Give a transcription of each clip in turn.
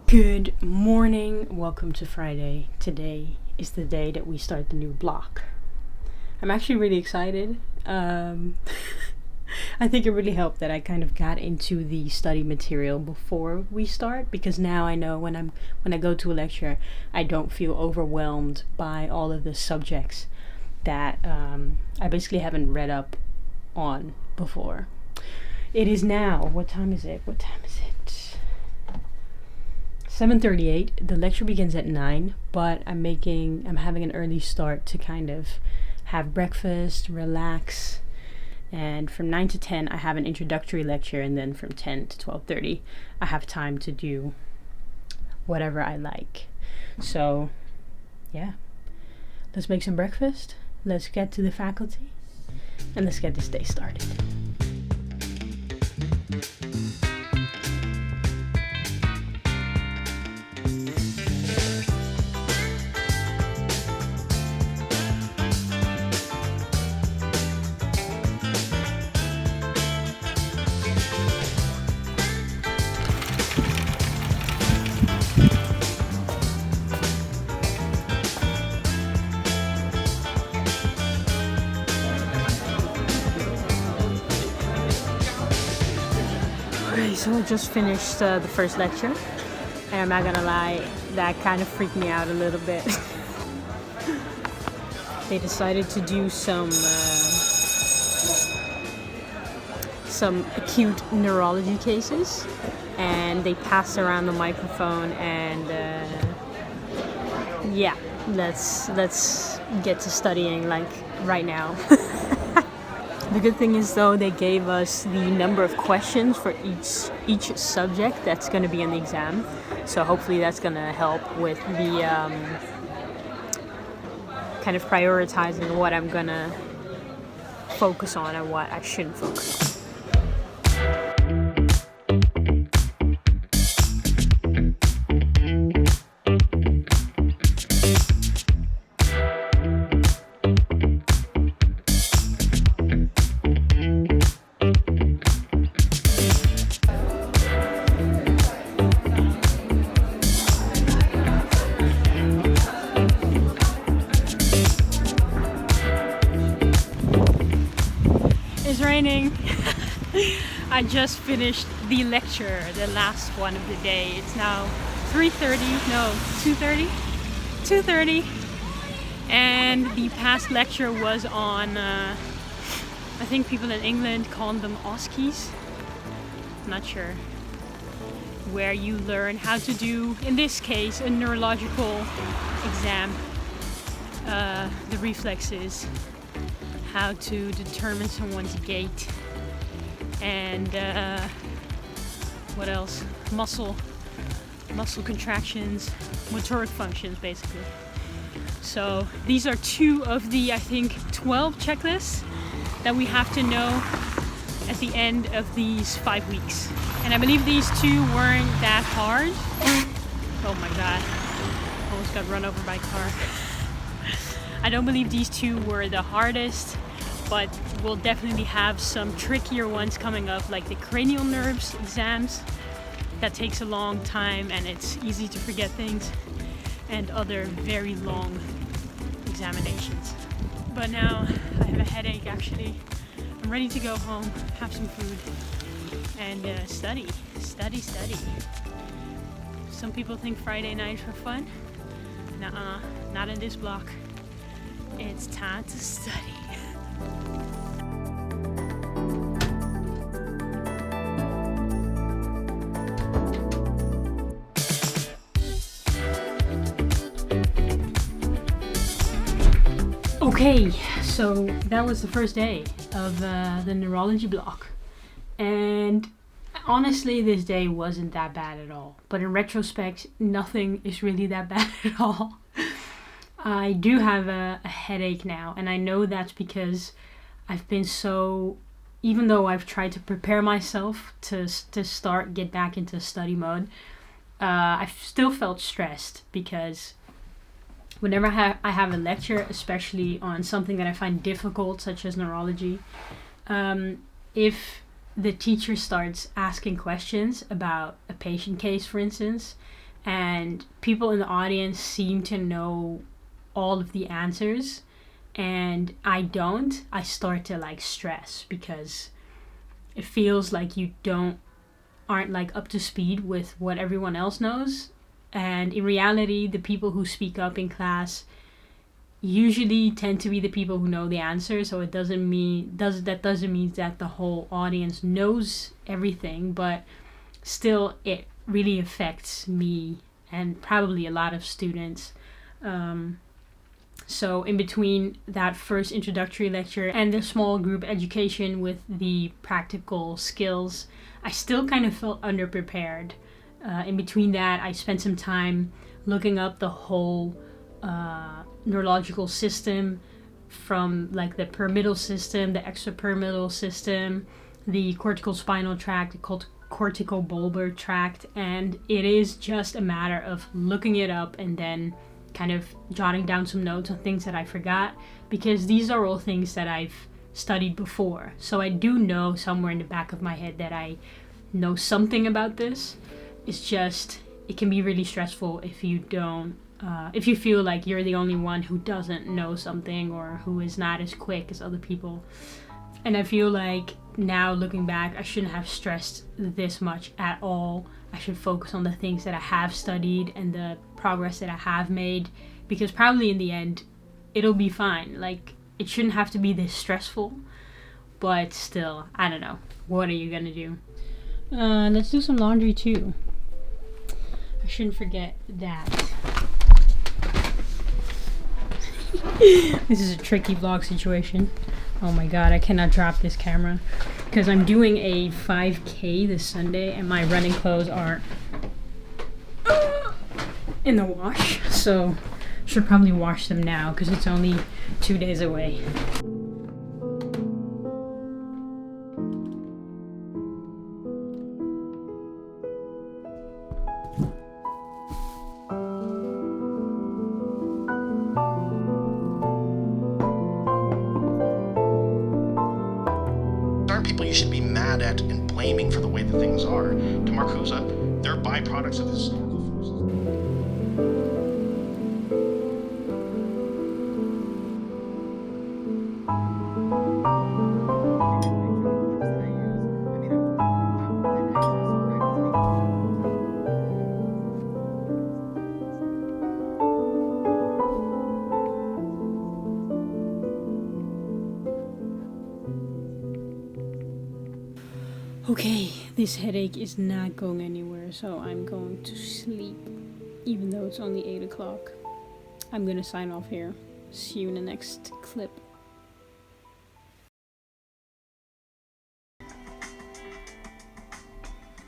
Good morning, welcome to Friday. Today is the day that we start the new block. I'm actually really excited. I think it really helped that I kind of got into the study material before we start, because now I know when I go to a lecture, I don't feel overwhelmed by all of the subjects that I basically haven't read up on before. It is now, what time is it? 7:38. The lecture begins at 9, but I'm having an early start to kind of have breakfast, relax, and from 9 to 10 I have an introductory lecture, and then from 10 to 12:30 I have time to do whatever I like. So yeah, let's make some breakfast, let's get to the faculty, and let's get this day started. So I just finished the first lecture, and I'm not gonna lie, that kind of freaked me out a little bit. They decided to do some acute neurology cases, and they passed around the microphone, and let's get to studying like right now. The good thing is, though, they gave us the number of questions for each subject that's going to be in the exam. So hopefully that's going to help with the kind of prioritizing what I'm going to focus on and what I shouldn't focus on. It's raining. I just finished the lecture, the last one of the day. It's now 2:30, and the past lecture was on I think people in England call them OSCEs. I'm not sure. Where you learn how to do, in this case, a neurological exam, the reflexes, how to determine someone's gait, and what else? Muscle contractions, motoric functions, basically. So these are two of the, I think, 12 checklists that we have to know at the end of these 5 weeks. And I believe these two weren't that hard. Oh my god, almost got run over by a car. I don't believe these two were the hardest, but we'll definitely have some trickier ones coming up, like the cranial nerves exams. That takes a long time and it's easy to forget things, and other very long examinations. But now I have a headache, actually. I'm ready to go home, have some food, and study. Some people think Friday nights are fun. Nuh-uh, not in this block. It's time to study. Okay, so that was the first day of the neurology block, and honestly this day wasn't that bad at all, but in retrospect nothing is really that bad at all. I do have a headache now, and I know that's because I've been so, even though I've tried to prepare myself to get back into study mode, I've still felt stressed, because whenever I have a lecture, especially on something that I find difficult, such as neurology, if the teacher starts asking questions about a patient case, for instance, and people in the audience seem to know all of the answers and I don't, I start to like stress because it feels like you aren't like up to speed with what everyone else knows. And in reality, the people who speak up in class usually tend to be the people who know the answer. So it doesn't mean that the whole audience knows everything, but still it really affects me and probably a lot of students. So in between that first introductory lecture and the small group education with the practical skills, I still kind of felt underprepared. In between that, I spent some time looking up the whole neurological system, from like the pyramidal system, the extrapyramidal system, the cortical spinal tract, the corticobulbar tract, and it is just a matter of looking it up and then kind of jotting down some notes on things that I forgot, because these are all things that I've studied before. So I do know somewhere in the back of my head that I know something about this. It's just, it can be really stressful if you if you feel like you're the only one who doesn't know something or who is not as quick as other people. And I feel like now looking back, I shouldn't have stressed this much at all. I should focus on the things that I have studied and the progress that I have made, because probably in the end it'll be fine. Like, it shouldn't have to be this stressful, but still, I don't know. What are you gonna do? Let's do some laundry too. I shouldn't forget that. This is a tricky vlog situation. Oh my god, I cannot drop this camera because I'm doing a 5K this Sunday and my running clothes are in the wash. So should probably wash them now because it's only 2 days away. People you should be mad at and blaming for the way that things are. To Marcuse, they're byproducts of historical forces. Okay, this headache is not going anywhere, so I'm going to sleep, even though it's only 8 o'clock. I'm gonna sign off here. See you in the next clip.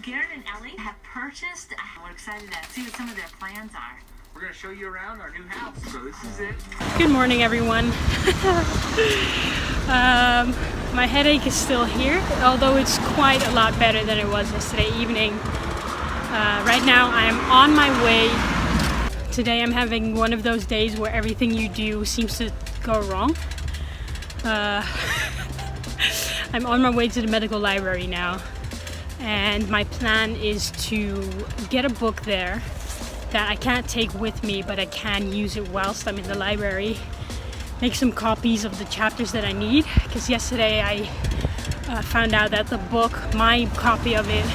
Garrett and Ellie have purchased. We're excited to see what some of their plans are. We're going to show you around our new house, so this is it. Good morning, everyone. My headache is still here, although it's quite a lot better than it was yesterday evening. Right now I'm on my way. Today I'm having one of those days where everything you do seems to go wrong. I'm on my way to the medical library now, and my plan is to get a book there that I can't take with me, but I can use it whilst I'm in the library. Make some copies of the chapters that I need, because yesterday I found out that the book, my copy of it,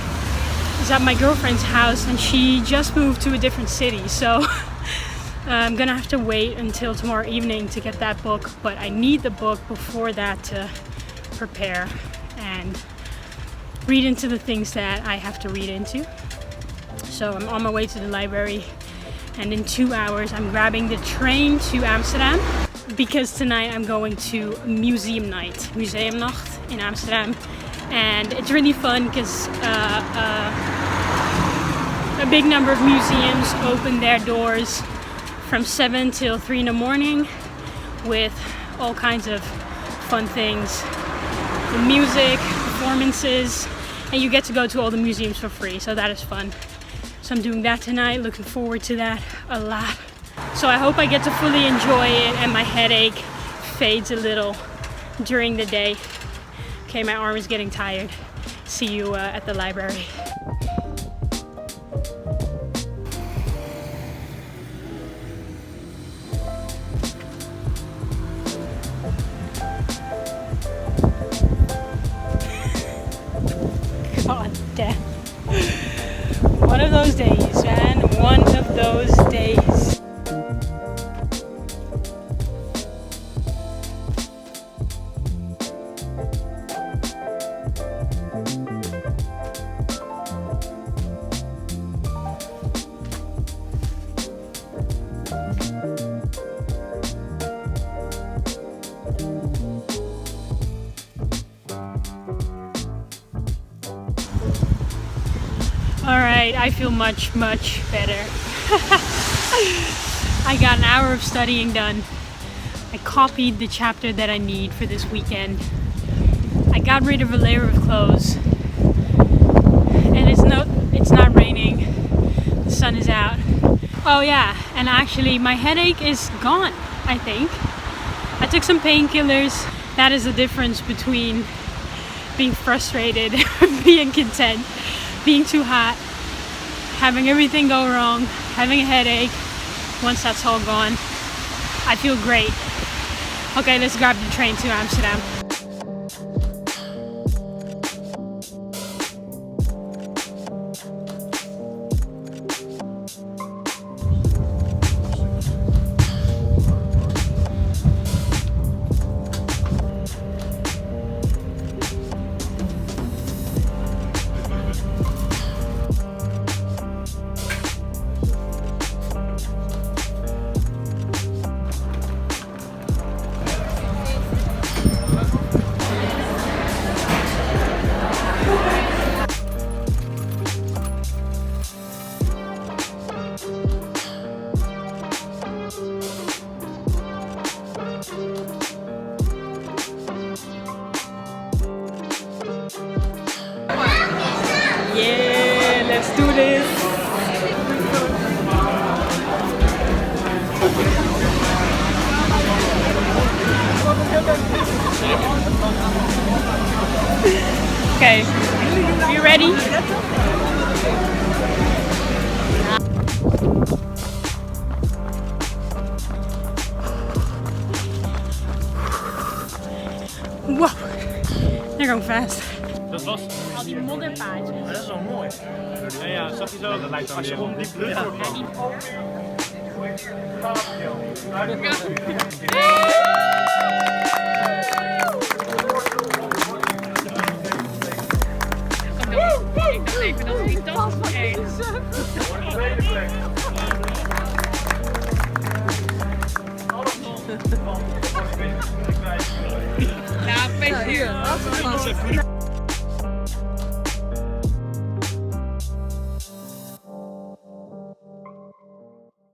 is at my girlfriend's house and she just moved to a different city, so I'm gonna have to wait until tomorrow evening to get that book, but I need the book before that to prepare and read into the things that I have to read into. So I'm on my way to the library, and in 2 hours I'm grabbing the train to Amsterdam, because tonight I'm going to museum night, Museumnacht in Amsterdam, and it's really fun because a big number of museums open their doors from 7 till 3 in the morning with all kinds of fun things, the music, performances, and you get to go to all the museums for free, so that is fun. So I'm doing that tonight, looking forward to that a lot. So I hope I get to fully enjoy it and my headache fades a little during the day. Okay, my arm is getting tired. See you at the library. Alright, I feel much better. I got an hour of studying done. I copied the chapter that I need for this weekend. I got rid of a layer of clothes. And it's not raining. The sun is out. Oh yeah, and actually my headache is gone, I think. I took some painkillers. That is the difference between being frustrated and being content. Being too hot, having everything go wrong, having a headache. Once that's all gone, I feel great. Okay, let's grab the train to Amsterdam. Yeah, let's do this. Okay, you ready? Wow, they're going fast. Dat was Al die modderpaadjes. dat is wel mooi. Ja, ja, zag je zo? Dat lijkt als je gewoon diep lucht wordt. Ik dacht even dat het niet dat was. Ja, hier.